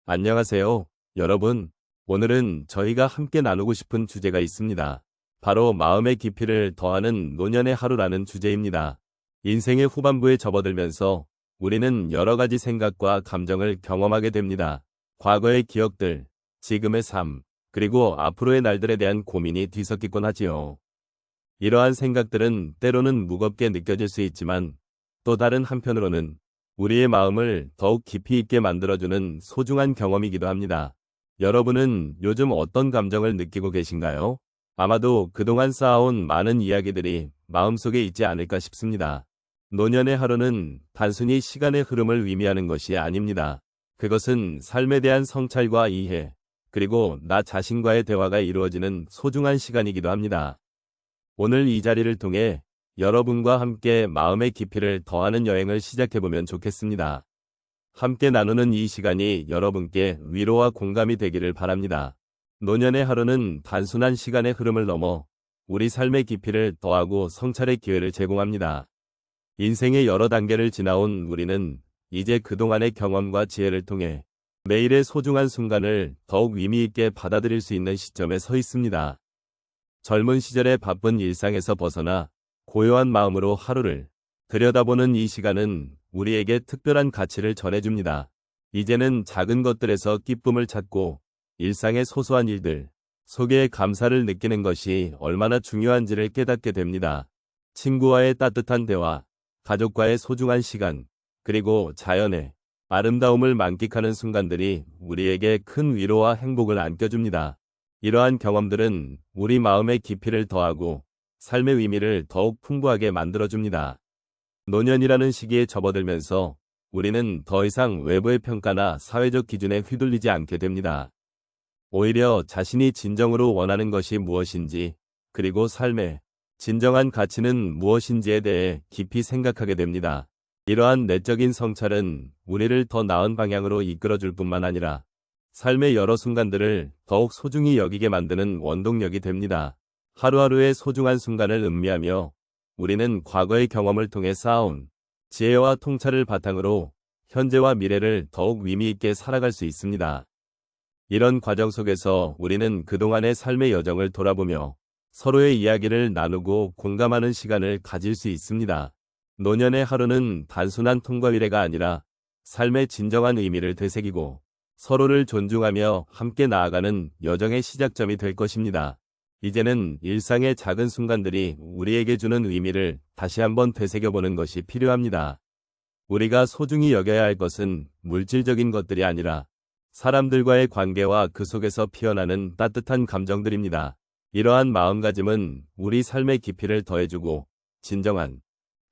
안녕하세요, 여러분. 오늘은 저희가 함께 나누고 싶은 주제가 있습니다. 바로 마음의 깊이를 더하는 노년의 하루라는 주제입니다. 인생의 후반부에 접어들면서 우리는 여러 가지 생각과 감정을 경험하게 됩니다. 과거의 기억들, 지금의 삶, 그리고 앞으로의 날들에 대한 고민이 뒤섞이곤 하지요. 이러한 생각들은 때로는 무겁게 느껴질 수 있지만 또 다른 한편으로는 우리의 마음을 더욱 깊이 있게 만들어주는 소중한 경험이기도 합니다. 여러분은 요즘 어떤 감정을 느끼고 계신가요? 아마도 그동안 쌓아온 많은 이야기들이 마음속에 있지 않을까 싶습니다. 노년의 하루는 단순히 시간의 흐름을 의미하는 것이 아닙니다. 그것은 삶에 대한 성찰과 이해, 그리고 나 자신과의 대화가 이루어지는 소중한 시간이기도 합니다. 오늘 이 자리를 통해 여러분과 함께 마음의 깊이를 더하는 여행을 시작해보면 좋겠습니다. 함께 나누는 이 시간이 여러분께 위로와 공감이 되기를 바랍니다. 노년의 하루는 단순한 시간의 흐름을 넘어 우리 삶의 깊이를 더하고 성찰의 기회를 제공합니다. 인생의 여러 단계를 지나온 우리는 이제 그동안의 경험과 지혜를 통해 매일의 소중한 순간을 더욱 의미 있게 받아들일 수 있는 시점에 서 있습니다. 젊은 시절의 바쁜 일상에서 벗어나 고요한 마음으로 하루를 들여다보는 이 시간은 우리에게 특별한 가치를 전해줍니다. 이제는 작은 것들에서 기쁨을 찾고 일상의 소소한 일들 속에 감사를 느끼는 것이 얼마나 중요한지를 깨닫게 됩니다. 친구와의 따뜻한 대화, 가족과의 소중한 시간, 그리고 자연의 아름다움을 만끽하는 순간들이 우리에게 큰 위로와 행복을 안겨줍니다. 이러한 경험들은 우리 마음의 깊이를 더하고 삶의 의미를 더욱 풍부하게 만들어줍니다. 노년이라는 시기에 접어들면서 우리는 더 이상 외부의 평가나 사회적 기준에 휘둘리지 않게 됩니다. 오히려 자신이 진정으로 원하는 것이 무엇인지, 그리고 삶의 진정한 가치는 무엇인지에 대해 깊이 생각하게 됩니다. 이러한 내적인 성찰은 우리를 더 나은 방향으로 이끌어줄 뿐만 아니라 삶의 여러 순간들을 더욱 소중히 여기게 만드는 원동력이 됩니다. 하루하루의 소중한 순간을 음미하며 우리는 과거의 경험을 통해 쌓아온 지혜와 통찰을 바탕으로 현재와 미래를 더욱 의미 있게 살아갈 수 있습니다. 이런 과정 속에서 우리는 그동안의 삶의 여정을 돌아보며 서로의 이야기를 나누고 공감하는 시간을 가질 수 있습니다. 노년의 하루는 단순한 통과 미래가 아니라 삶의 진정한 의미를 되새기고 서로를 존중하며 함께 나아가는 여정의 시작점이 될 것입니다. 이제는 일상의 작은 순간들이 우리에게 주는 의미를 다시 한번 되새겨보는 것이 필요합니다. 우리가 소중히 여겨야 할 것은 물질적인 것들이 아니라 사람들과의 관계와 그 속에서 피어나는 따뜻한 감정들입니다. 이러한 마음가짐은 우리 삶의 깊이를 더해주고 진정한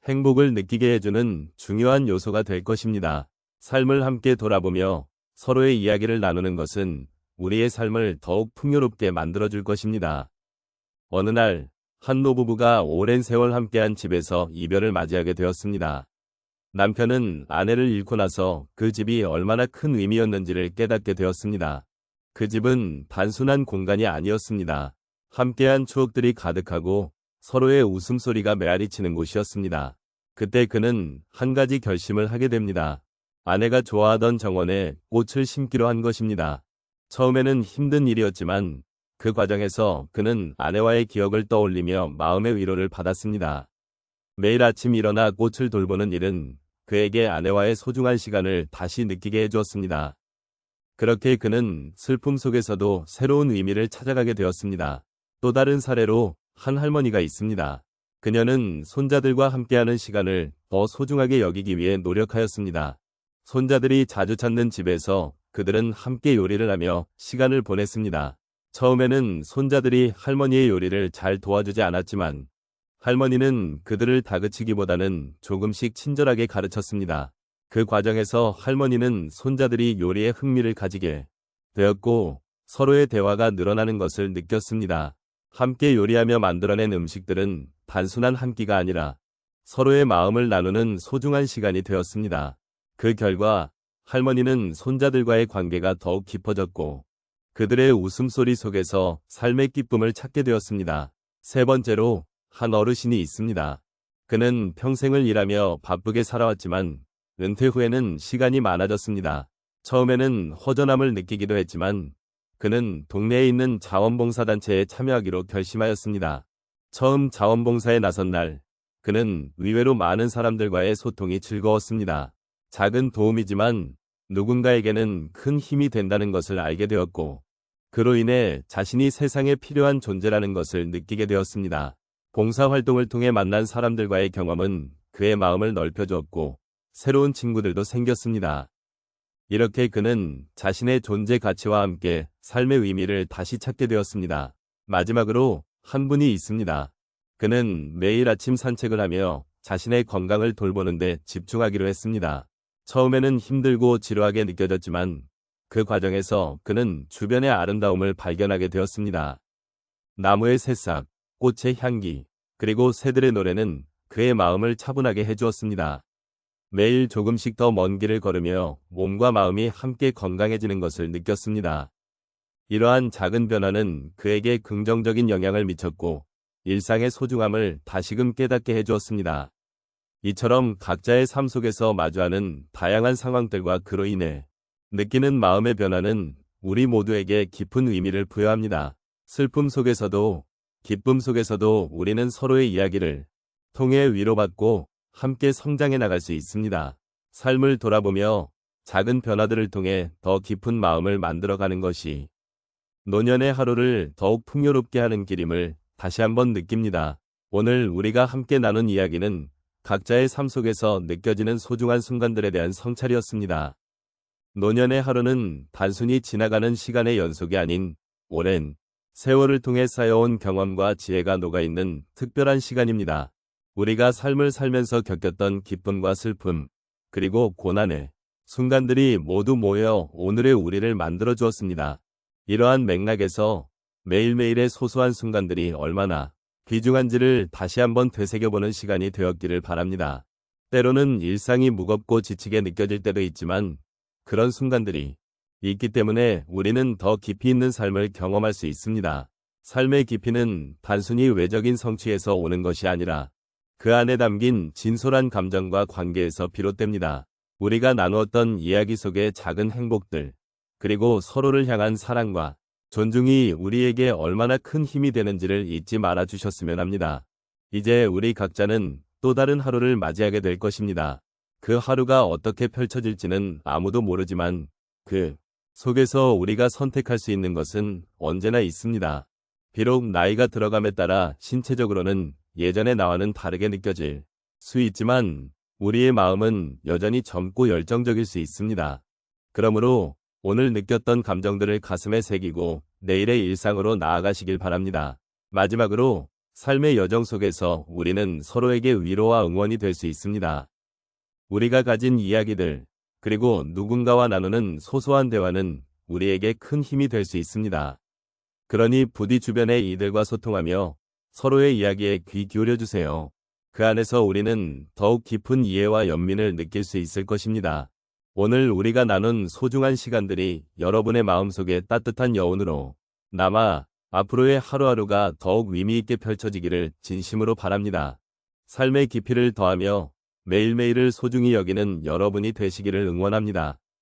행복을 느끼게 해주는 중요한 요소가 될 것입니다. 삶을 함께 돌아보며 서로의 이야기를 나누는 것은 우리의 삶을 더욱 풍요롭게 만들어줄 것입니다. 어느 날, 한 노부부가 오랜 세월 함께한 집에서 이별을 맞이하게 되었습니다. 남편은 아내를 잃고 나서 그 집이 얼마나 큰 의미였는지를 깨닫게 되었습니다. 그 집은 단순한 공간이 아니었습니다. 함께한 추억들이 가득하고 서로의 웃음소리가 메아리치는 곳이었습니다. 그때 그는 한 가지 결심을 하게 됩니다. 아내가 좋아하던 정원에 꽃을 심기로 한 것입니다. 처음에는 힘든 일이었지만 그 과정에서 그는 아내와의 기억을 떠올리며 마음의 위로를 받았습니다. 매일 아침 일어나 꽃을 돌보는 일은 그에게 아내와의 소중한 시간을 다시 느끼게 해주었습니다. 그렇게 그는 슬픔 속에서도 새로운 의미를 찾아가게 되었습니다. 또 다른 사례로 한 할머니가 있습니다. 그녀는 손자들과 함께하는 시간을 더 소중하게 여기기 위해 노력하였습니다. 손자들이 자주 찾는 집에서 그들은 함께 요리를 하며 시간을 보냈습니다. 처음에는 손자들이 할머니의 요리를 잘 도와주지 않았지만 할머니는 그들을 다그치기보다는 조금씩 친절하게 가르쳤습니다. 그 과정에서 할머니는 손자들이 요리에 흥미를 가지게 되었고 서로의 대화가 늘어나는 것을 느꼈습니다. 함께 요리하며 만들어낸 음식들은 단순한 한 끼가 아니라 서로의 마음을 나누는 소중한 시간이 되었습니다. 그 결과 할머니는 손자들과의 관계가 더욱 깊어졌고 그들의 웃음소리 속에서 삶의 기쁨을 찾게 되었습니다. 세 번째로 한 어르신이 있습니다. 그는 평생을 일하며 바쁘게 살아왔지만 은퇴 후에는 시간이 많아졌습니다. 처음에는 허전함을 느끼기도 했지만 그는 동네에 있는 자원봉사단체에 참여하기로 결심하였습니다. 처음 자원봉사에 나선 날, 그는 의외로 많은 사람들과의 소통이 즐거웠습니다. 작은 도움이지만 누군가에게는 큰 힘이 된다는 것을 알게 되었고, 그로 인해 자신이 세상에 필요한 존재라는 것을 느끼게 되었습니다. 봉사활동을 통해 만난 사람들과의 경험은 그의 마음을 넓혀주었고, 새로운 친구들도 생겼습니다. 이렇게 그는 자신의 존재 가치와 함께 삶의 의미를 다시 찾게 되었습니다. 마지막으로 한 분이 있습니다. 그는 매일 아침 산책을 하며 자신의 건강을 돌보는 데 집중하기로 했습니다. 처음에는 힘들고 지루하게 느껴졌지만 그 과정에서 그는 주변의 아름다움을 발견하게 되었습니다. 나무의 새싹, 꽃의 향기, 그리고 새들의 노래는 그의 마음을 차분하게 해주었습니다. 매일 조금씩 더 먼 길을 걸으며 몸과 마음이 함께 건강해지는 것을 느꼈습니다. 이러한 작은 변화는 그에게 긍정적인 영향을 미쳤고 일상의 소중함을 다시금 깨닫게 해주었습니다. 이처럼 각자의 삶 속에서 마주하는 다양한 상황들과 그로 인해 느끼는 마음의 변화는 우리 모두에게 깊은 의미를 부여합니다. 슬픔 속에서도 기쁨 속에서도 우리는 서로의 이야기를 통해 위로받고 함께 성장해 나갈 수 있습니다. 삶을 돌아보며 작은 변화들을 통해 더 깊은 마음을 만들어가는 것이 노년의 하루를 더욱 풍요롭게 하는 길임을 다시 한번 느낍니다. 오늘 우리가 함께 나눈 이야기는 각자의 삶 속에서 느껴지는 소중한 순간들에 대한 성찰이었습니다. 노년의 하루는 단순히 지나가는 시간의 연속이 아닌 오랜 세월을 통해 쌓여온 경험과 지혜가 녹아있는 특별한 시간입니다. 우리가 삶을 살면서 겪었던 기쁨과 슬픔, 그리고 고난의 순간들이 모두 모여 오늘의 우리를 만들어 주었습니다. 이러한 맥락에서 매일매일의 소소한 순간들이 얼마나 귀중한지를 다시 한번 되새겨보는 시간이 되었기를 바랍니다. 때로는 일상이 무겁고 지치게 느껴질 때도 있지만 그런 순간들이 있기 때문에 우리는 더 깊이 있는 삶을 경험할 수 있습니다. 삶의 깊이는 단순히 외적인 성취에서 오는 것이 아니라 그 안에 담긴 진솔한 감정과 관계에서 비롯됩니다. 우리가 나누었던 이야기 속의 작은 행복들, 그리고 서로를 향한 사랑과 존중이 우리에게 얼마나 큰 힘이 되는지를 잊지 말아 주셨으면 합니다. 이제 우리 각자는 또 다른 하루를 맞이하게 될 것입니다. 그 하루가 어떻게 펼쳐질지는 아무도 모르지만 그 속에서 우리가 선택할 수 있는 것은 언제나 있습니다. 비록 나이가 들어감에 따라 신체적으로는 예전의 나와는 다르게 느껴질 수 있지만 우리의 마음은 여전히 젊고 열정적일 수 있습니다. 그러므로 오늘 느꼈던 감정들을 가슴에 새기고 내일의 일상으로 나아가시길 바랍니다. 마지막으로 삶의 여정 속에서 우리는 서로에게 위로와 응원이 될 수 있습니다. 우리가 가진 이야기들, 그리고 누군가와 나누는 소소한 대화는 우리에게 큰 힘이 될 수 있습니다. 그러니 부디 주변의 이들과 소통하며 서로의 이야기에 귀 기울여 주세요. 그 안에서 우리는 더욱 깊은 이해와 연민을 느낄 수 있을 것입니다. 오늘 우리가 나눈 소중한 시간들이 여러분의 마음속에 따뜻한 여운으로 남아 앞으로의 하루하루가 더욱 의미 있게 펼쳐지기를 진심으로 바랍니다. 삶의 깊이를 더하며 매일매일을 소중히 여기는 여러분이 되시기를 응원합니다.